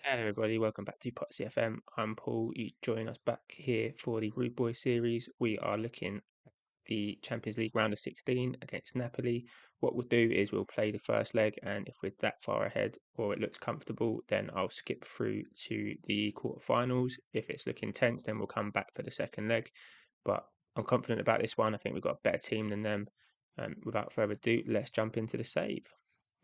Hello, everybody. Welcome back to Potsy FM. I'm Paul. You join us back here for the Rude Boy series. We are looking at the Champions League round of 16 against Napoli. What we'll do is we'll play the first leg, and if we're that far ahead or it looks comfortable, then I'll skip through to the quarterfinals. If it's looking tense, then we'll come back for the second leg. But I'm confident about this one. I think we've got a better team than them. Without further ado, let's jump into the save.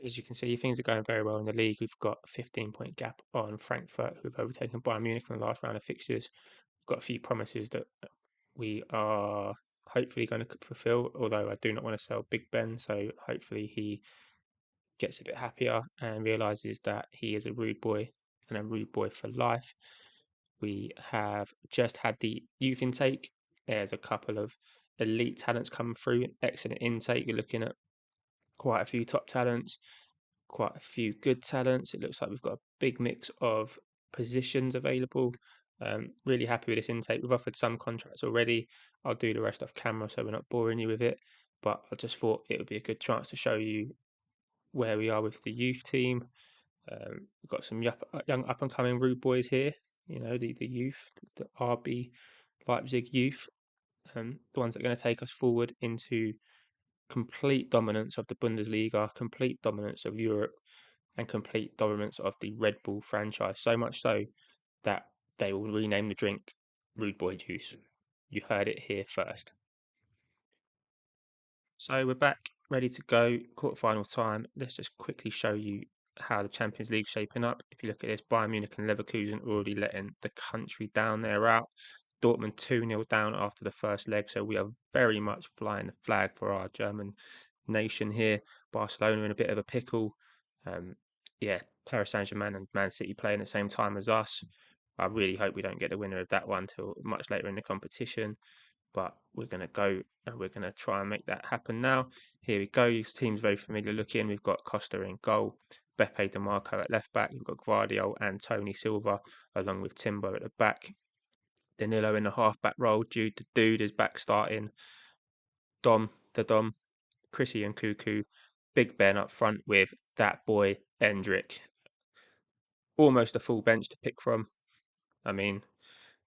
As you can see, things are going very well in the league. We've got a 15-point gap on Frankfurt, who've overtaken Bayern Munich in the last round of fixtures. We've got a few promises that we are hopefully going to fulfill, although I do not want to sell Big Ben, so hopefully he gets a bit happier and realizes that he is a rude boy and a rude boy for life. We have just had the youth intake. There's a couple of elite talents coming through, excellent intake. You're looking at quite a few top talents, quite a few good talents. It looks like we've got a big mix of positions available. Really happy with this intake. We've offered some contracts already. I'll do the rest off camera so we're not boring you with it. But I just thought it would be a good chance to show you where we are with the youth team. We've got some young up and coming rude boys here. You know, the youth, the RB Leipzig youth, the ones that are going to take us forward into complete dominance of the Bundesliga, complete dominance of Europe, and complete dominance of the Red Bull franchise. So much so that they will rename the drink Rude Boy Juice. You heard it here first. So we're back, ready to go. Quarterfinal time. Let's just quickly show you how the Champions League's shaping up. If you look at this, Bayern Munich and Leverkusen already letting the country down. They're out. Dortmund 2-0 down after the first leg. So we are very much flying the flag for our German nation here. Barcelona in a bit of a pickle. Um, yeah, Paris Saint-Germain and Man City playing at the same time as us. I really hope we don't get the winner of that one till much later in the competition. But we're going to go and we're going to try and make that happen now. Here we go. This team's very familiar looking. We've got Costa in goal, Beppe DeMarco at left back. We've got Gvardiol and Tony Silva along with Timber at the back. Danilo in the half back role. Jude the Dude is back starting. Dom, Chrissy and Cuckoo. Big Ben up front with that boy Endrick. Almost a full bench to pick from. I mean,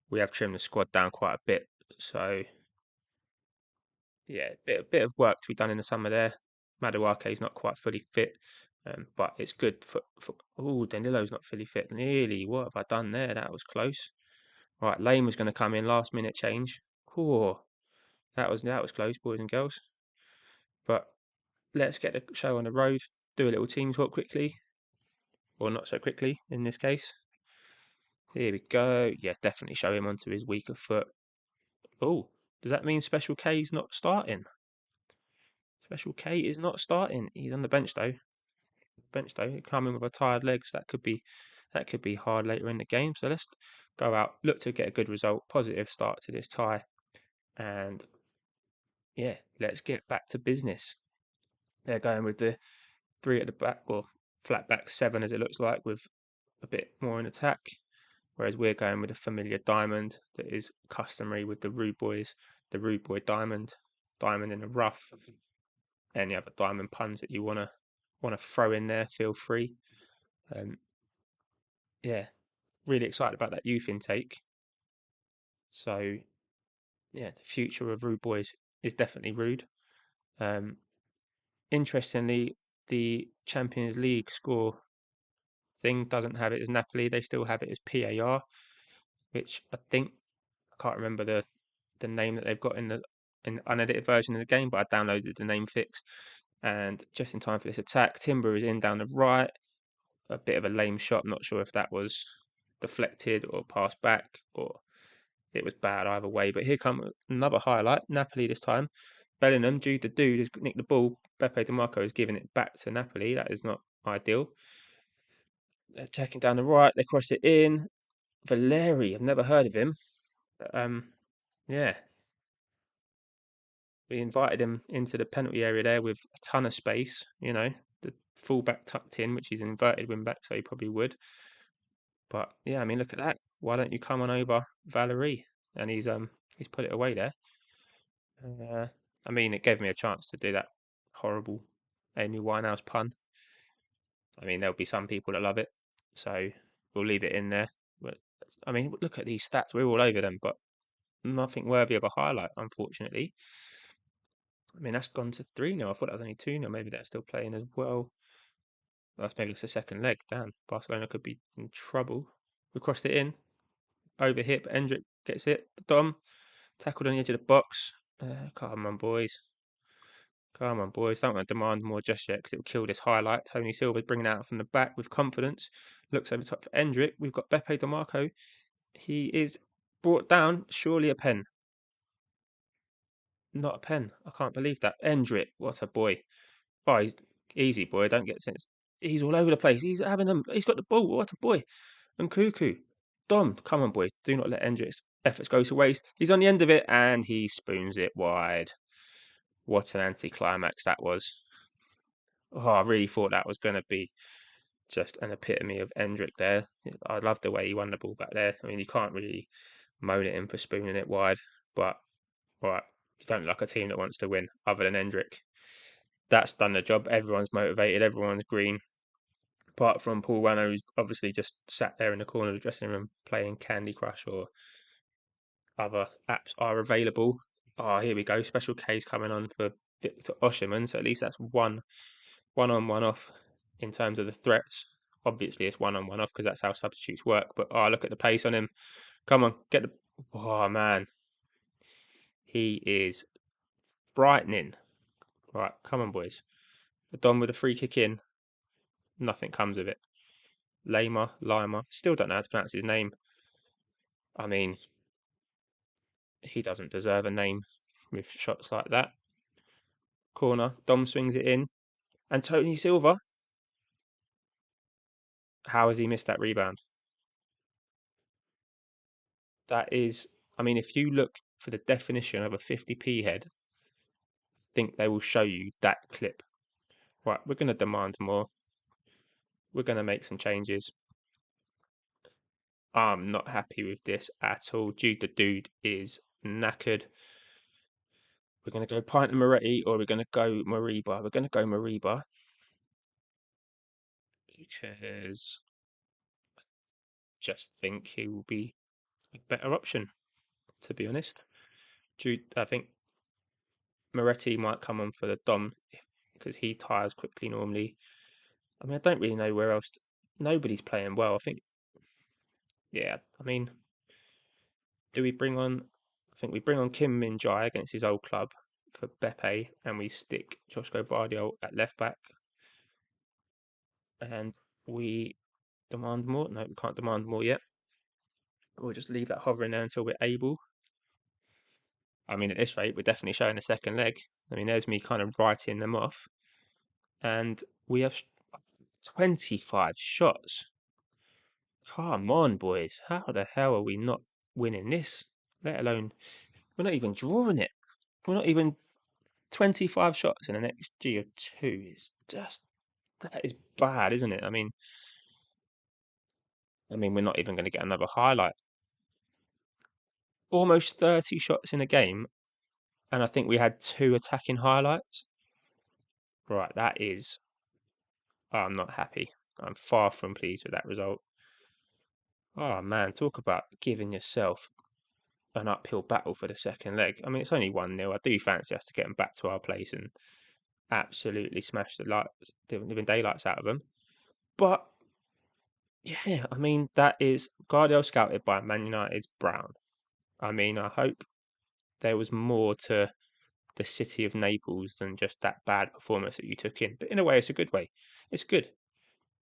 we have trimmed the squad down quite a bit. So yeah, bit of work to be done in the summer there. Maduake is not quite fully fit, but it's good for. Oh, Danilo's not fully fit. Nearly. What have I done there? That was close. Right, Lane was going to come in last minute change. Cool. That was close, boys and girls. But let's get the show on the road. Do a little team talk quickly, or not so quickly in this case. Here we go. Yeah, definitely show him onto his weaker foot. Oh, does that mean Special K's not starting? Special K is not starting. He's on the bench though. Coming with a tired legs. That could be hard later in the game. So let's go out, look to get a good result, positive start to this tie, and yeah, let's get back to business. They're going with the three at the back, or flat back seven as it looks like, with a bit more in attack. Whereas we're going with a familiar diamond that is customary with the Rude Boys, the Rude Boy diamond, diamond in the rough. Any other diamond puns that you wanna throw in there, feel free. Um, yeah, really excited about that youth intake. So yeah, the future of Rude Boys is definitely Rude. Um, Interestingly, the Champions League score thing doesn't have it as Napoli. They still have it as PAR, which I can't remember the name that they've got in the unedited version of the game, but I downloaded the name fix. And just in time for this attack, Timber is in down the right. A bit of a lame shot. I'm not sure if that was deflected or passed back or it was bad either way. But here comes another highlight. Napoli this time. Bellingham, Jude the Dude, has nicked the ball. Beppe DeMarco is giving it back to Napoli. That is not ideal. They're checking down the right. They cross it in. Valeri, I've never heard of him. Yeah, we invited him into the penalty area there with a ton of space. You know, the fullback tucked in, which is an inverted wing back, so he probably would. But yeah, I mean, look at that. Why don't you come on over, Valerie? And he's put it away there. Uh, I mean, it gave me a chance to do that horrible Amy Winehouse pun. I mean, there'll be some people that love it, so we'll leave it in there. But I mean, look at these stats. We're all over them, but nothing worthy of a highlight, unfortunately. I mean, that's gone to 3-0. I thought that was only 2-0. Maybe they're still playing as well. That's maybe it's the second leg. Damn, Barcelona could be in trouble. We crossed it in. Over hip. Endrick gets it. Dom tackled on the edge of the box. Come on, boys. Come on, boys. Don't want to demand more just yet because it will kill this highlight. Tony Silva's bringing it out from the back with confidence. Looks over the top for Endrick. We've got Beppe DeMarco. He is brought down. Surely a pen. Not a pen. I can't believe that. Endrick, what a boy. Oh, he's easy, boy. Don't get sense. He's all over the place. He's having them. He's got the ball. What a boy. And Cuckoo. Dom, come on, boys. Do not let Endrick's efforts go to waste. He's on the end of it and he spoons it wide. What an anticlimax that was. Oh, I really thought that was going to be just an epitome of Endrick there. I love the way he won the ball back there. I mean, you can't really moan at him for spooning it wide, but all right, you don't like a team that wants to win other than Endrick. That's done the job. Everyone's motivated. Everyone's green. Apart from Paul Wano, who's obviously just sat there in the corner of the dressing room playing Candy Crush or other apps are available. Oh, here we go. Special K's coming on for Victor Osherman. So at least that's one on, one off in terms of the threats. Obviously, it's one on, one off because that's how substitutes work. But oh, look at the pace on him. Come on, get the. Oh, man. He is frightening. Right, come on, boys. Don with a free kick in. Nothing comes of it. Lima. Still don't know how to pronounce his name. I mean, he doesn't deserve a name with shots like that. Corner. Dom swings it in. And Tony Silva. How has he missed that rebound? That is, I mean, if you look for the definition of a 50p head, I think they will show you that clip. Right, we're going to demand more. We're going to make some changes. I'm not happy with this at all. Jude the Dude is knackered. We're going to go Pint and Moretti or we're going to go Mariba. We're going to go Mariba because I just think he will be a better option, to be honest. Jude, I think Moretti might come on for the Dom because he tires quickly normally. I mean, I don't really know where else. Nobody's playing well. I think, yeah, I mean, do we bring on? I think we bring on Kim Min Jae against his old club for Beppe, and we stick Joshko Vardio at left back, and we demand more. No, we can't demand more yet. We'll just leave that hovering there until we're able. I mean, at this rate, we're definitely showing a second leg. I mean, there's me kind of writing them off, and we have 25 shots. Come on, boys. How the hell are we not winning this? Let alone, we're not even drawing it. We're not even 25 shots in an XG of 2 is just, that is bad, isn't it? I mean, we're not even going to get another highlight. Almost 30 shots in a game, and I think we had 2 attacking highlights. Right, that is, I'm not happy. I'm far from pleased with that result. Oh man, talk about giving yourself an uphill battle for the second leg. I mean, it's only 1-0. I do fancy us to get them back to our place and absolutely smash the living daylights out of them. But yeah, I mean, that is Guardiola scouted by Man United's Brown. I mean, I hope there was more to the city of Naples than just that bad performance that you took in. But in a way, it's a good way. It's good.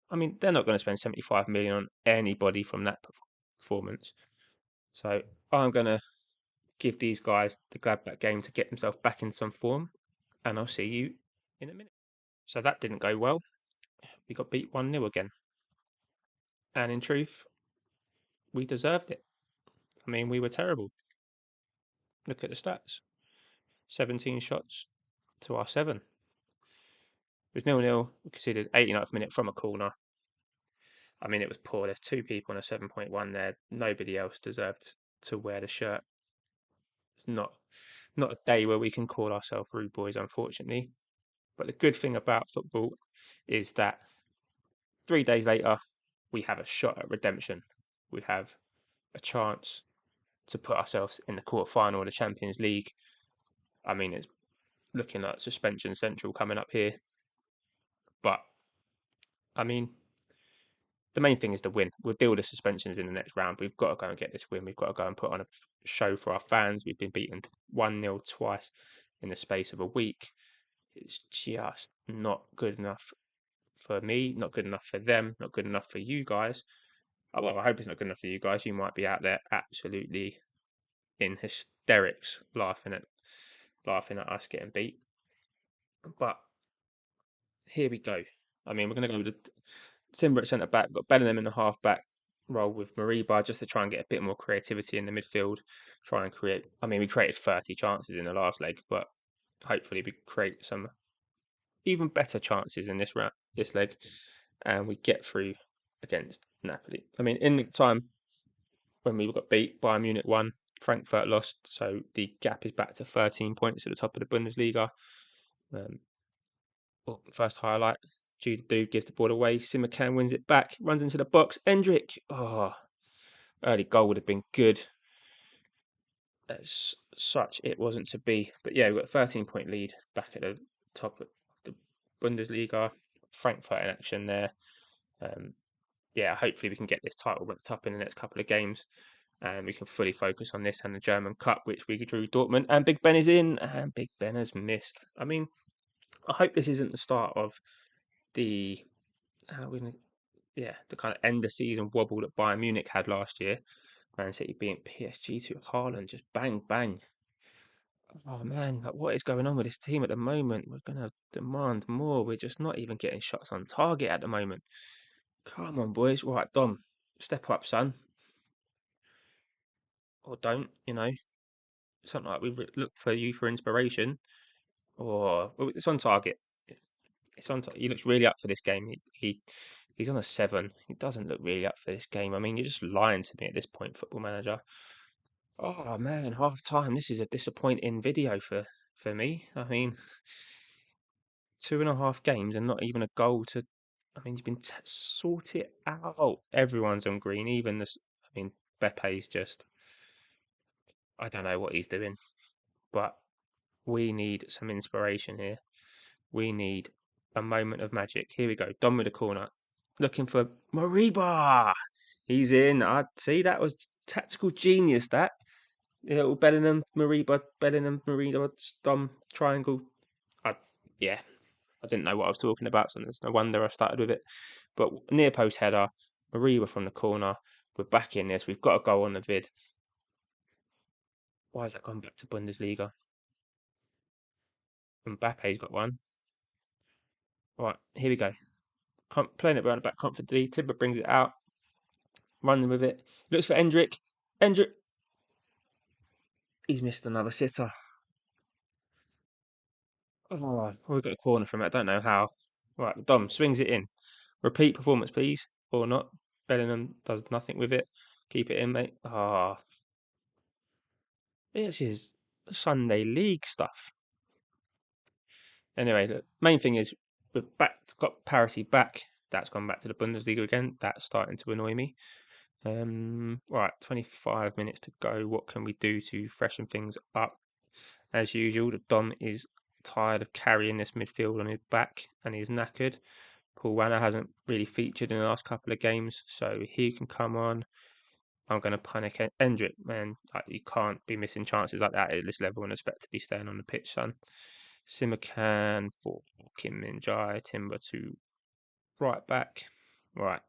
I mean, they're not going to spend 75 million on anybody from that performance. So I'm going to give these guys the Gladbach game to get themselves back in some form, and I'll see you in a minute. So that didn't go well. We got beat 1-0 again. And in truth, we deserved it. I mean, we were terrible. Look at the stats 17 shots to our 7. It was 0-0. We conceded 89th minute from a corner. I mean, it was poor. There's 2 people on a 7.1 there. Nobody else deserved to wear the shirt. It's not a day where we can call ourselves rude boys, unfortunately. But the good thing about football is that 3 days later, we have a shot at redemption. We have a chance to put ourselves in the quarter-final of the Champions League. I mean, it's looking like suspension central coming up here. But, I mean, the main thing is the win. We'll deal with the suspensions in the next round. We've got to go and get this win. We've got to go and put on a show for our fans. We've been beaten 1-0 twice in the space of a week. It's just not good enough for me, not good enough for them, not good enough for you guys. Well, I hope it's not good enough for you guys. You might be out there absolutely in hysterics, laughing at us getting beat. But here we go. I mean, we're going to go with Timber at centre back, got Bellingham in the half back role with Mariba just to try and get a bit more creativity in the midfield. Try and create. I mean, we created 30 chances in the last leg, but hopefully we create some even better chances in this leg, and we get through against Napoli. I mean, in the time when we got beat, Bayern Munich won, Frankfurt lost, so the gap is back to 13 points at the top of the Bundesliga. First highlight, Jude Dude gives the ball away. Simakan wins it back, runs into the box. Endrick, early goal would have been good. As such, it wasn't to be. But yeah, we've got a 13-point lead back at the top of the Bundesliga. Frankfurt in action there. Hopefully we can get this title wrapped up in the next couple of games. And we can fully focus on this and the German Cup, which we drew Dortmund. And Big Ben is in, and Big Ben has missed. I mean, I hope this isn't the start of the kind of end of season wobble that Bayern Munich had last year. Man City beating PSG to Haaland, just bang, bang. Oh man, like, what is going on with this team at the moment? We're going to demand more. We're just not even getting shots on target at the moment. Come on, boys. Right, Dom, step up, son. Or don't, something like we've looked for you for inspiration. Or it's on target. It's on. He looks really up for this game. He's on a 7. He doesn't look really up for this game. I mean, you're just lying to me at this point, Football Manager. Oh man, half time. This is a disappointing video for me. I mean, 2.5 games and not even a goal to. I mean, you've been sort it out. Everyone's on green. Even this. I mean, Bepe's just. I don't know what he's doing, but we need some inspiration here. We need a moment of magic. Here we go. Dom with a corner. Looking for Mariba. He's in. I see that was tactical genius, that. Little Bellingham, Mariba, Dom, triangle. I didn't know what I was talking about, so there's no wonder I started with it. But near post header, Mariba from the corner. We're back in this. We've got a goal on the vid. Why has that gone back to Bundesliga? Mbappe's got one. Right, here we go. Playing it around the back confidently. Timber brings it out. Running with it. Looks for Endrick. Endrick. He's missed another sitter. Oh, we got a corner from it. I don't know how. Right, Dom swings it in. Repeat performance, please. Or not. Bellingham does nothing with it. Keep it in, mate. This is Sunday League stuff. Anyway, the main thing is we've got parity back. That's gone back to the Bundesliga again. That's starting to annoy me. Right, 25 minutes to go. What can we do to freshen things up? As usual, the Dom is tired of carrying this midfield on his back and he's knackered. Paul Wanner hasn't really featured in the last couple of games, so he can come on. I'm going to panic Endrick, man. You can't be missing chances like that at this level and expect to be staying on the pitch, son. Simakan for Kim Min-jae, Timber to right back. Right.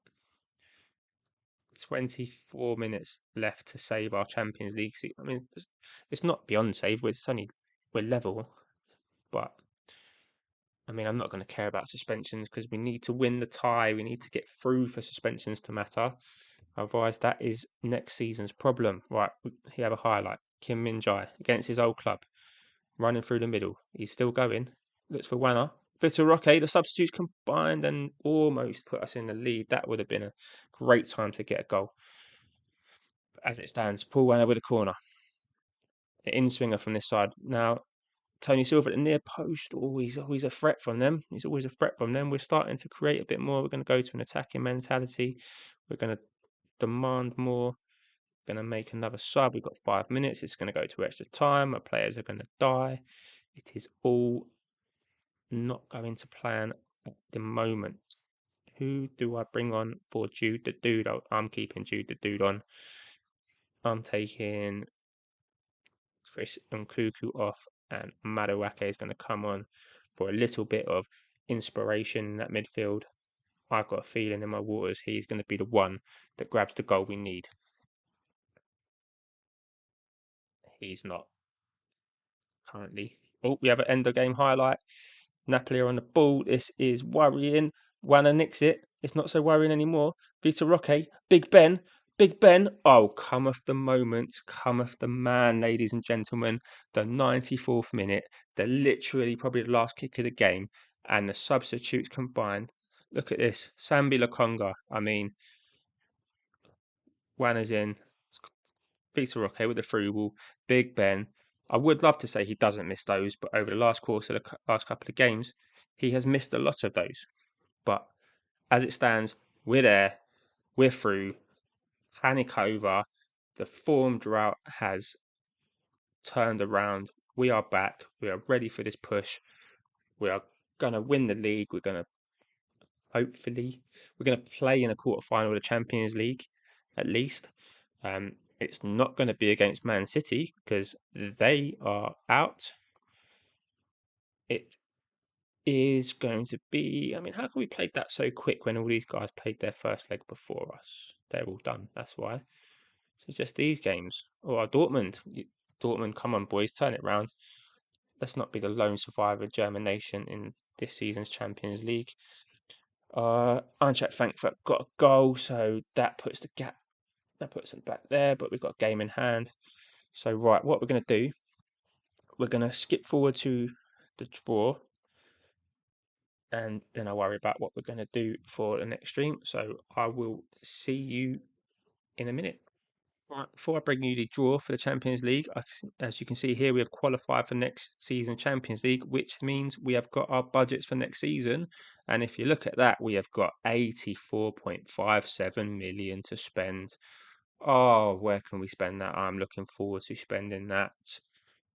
24 minutes left to save our Champions League seat. I mean, it's not beyond save. We're level, but I mean, I'm not going to care about suspensions because we need to win the tie. We need to get through for suspensions to matter. Otherwise, that is next season's problem. Right, we have a highlight. Kim Min-jae against his old club, running through the middle. He's still going. Looks for Wanner. Vitor Roque, the substitutes combined and almost put us in the lead. That would have been a great time to get a goal. As it stands, Paul Wanner with a corner. An in-swinger from this side. Now, Tony Silva at the near post. Oh, he's always a threat from them. He's always a threat from them. We're starting to create a bit more. We're going to go to an attacking mentality. We're going to demand more. Going to make another sub. We've got 5 minutes. It's going to go to extra time. Our players are going to die. It is all not going to plan at the moment. Who do I bring on for Jude the Dude? I'm keeping Jude the Dude on. I'm taking Chris Nkunku off, and Madueke is going to come on for a little bit of inspiration in that midfield. I've got a feeling in my waters he's going to be the one that grabs the goal we need. He's not currently. Oh, we have an end of game highlight. Napoli are on the ball. This is worrying. Wana nicks it. It's not so worrying anymore. Vitor Roque, Big Ben, Big Ben. Oh, cometh the moment, cometh the man, ladies and gentlemen. The 94th minute, literally probably the last kick of the game, and the substitutes combined. Look at this. Sambi Lokonga. I mean, Wana's in. Vitor Roque with the through ball. Big Ben. I would love to say he doesn't miss those, but over the last course of the last couple of games, he has missed a lot of those. But as it stands, we're there, we're through, panic over, the form drought has turned around, we are back, we are ready for this push, we are going to win the league, we're going to hopefully, we're going to play in a quarterfinal of the Champions League, at least. It's not going to be against Man City because they are out. It is going to be. I mean, how can we play that so quick when all these guys played their first leg before us? They're all done. That's why. So it's just these games. Oh, Dortmund. Dortmund, come on, boys, turn it round. Let's not be the lone survivor of German nation in this season's Champions League. Eintracht Frankfurt got a goal, so that puts the gap. That puts them back there, but we've got a game in hand. So, right, what we're going to do, we're going to skip forward to the draw, and then I'll worry about what we're going to do for the next stream. So, I will see you in a minute. Right, before I bring you the draw for the Champions League, as you can see here, we have qualified for next season Champions League, which means we have got our budgets for next season. And if you look at that, we have got 84.57 million to spend. Oh, where can we spend that? I'm looking forward to spending that.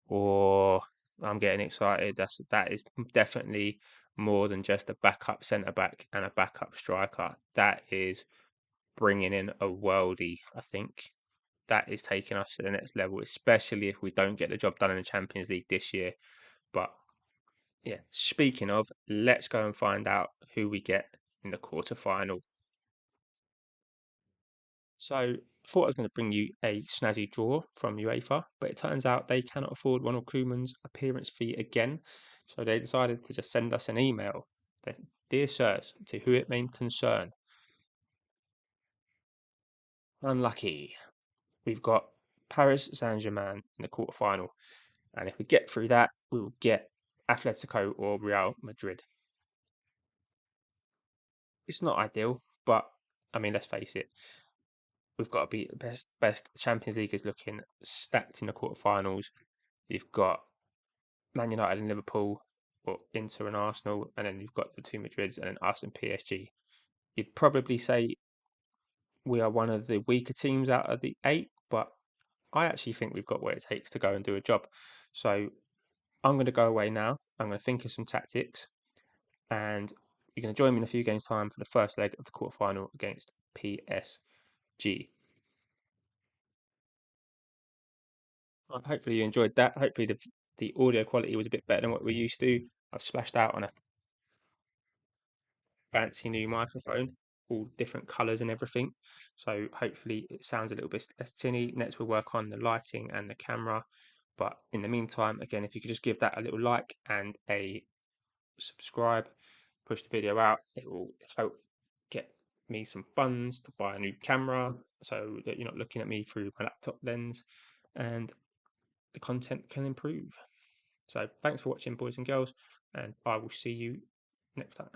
Or I'm getting excited. That is definitely more than just a backup centre back and a backup striker. That is bringing in a worldie, I think. That is taking us to the next level, especially if we don't get the job done in the Champions League this year. But yeah, speaking of, let's go and find out who we get in the quarter-final. So I thought I was going to bring you a snazzy draw from UEFA, but it turns out they cannot afford Ronald Koeman's appearance fee again. So they decided to just send us an email. Dear sirs, to who it may concern. Unlucky. We've got Paris Saint-Germain in the quarterfinal. And if we get through that, we will get Atletico or Real Madrid. It's not ideal, but I mean, let's face it, we've got to be the best. Champions League is looking stacked in the quarterfinals. You've got Man United and Liverpool, or Inter and Arsenal, and then you've got the two Madrids and then us and PSG. You'd probably say we are one of the weaker teams out of the 8, but I actually think we've got what it takes to go and do a job. So I'm going to go away now. I'm going to think of some tactics, and you're going to join me in a few games' time for the first leg of the quarterfinal against PSG. Hopefully you enjoyed that. Hopefully the audio quality was a bit better than what we're used to. I've splashed out on a fancy new microphone, all different colours and everything. So hopefully it sounds a little bit less tinny. Next we'll work on the lighting and the camera. But in the meantime, again, if you could just give that a little like and a subscribe, push the video out, it will help get me some funds to buy a new camera so that you're not looking at me through my laptop lens and the content can improve. So thanks for watching, boys and girls, and I will see you next time.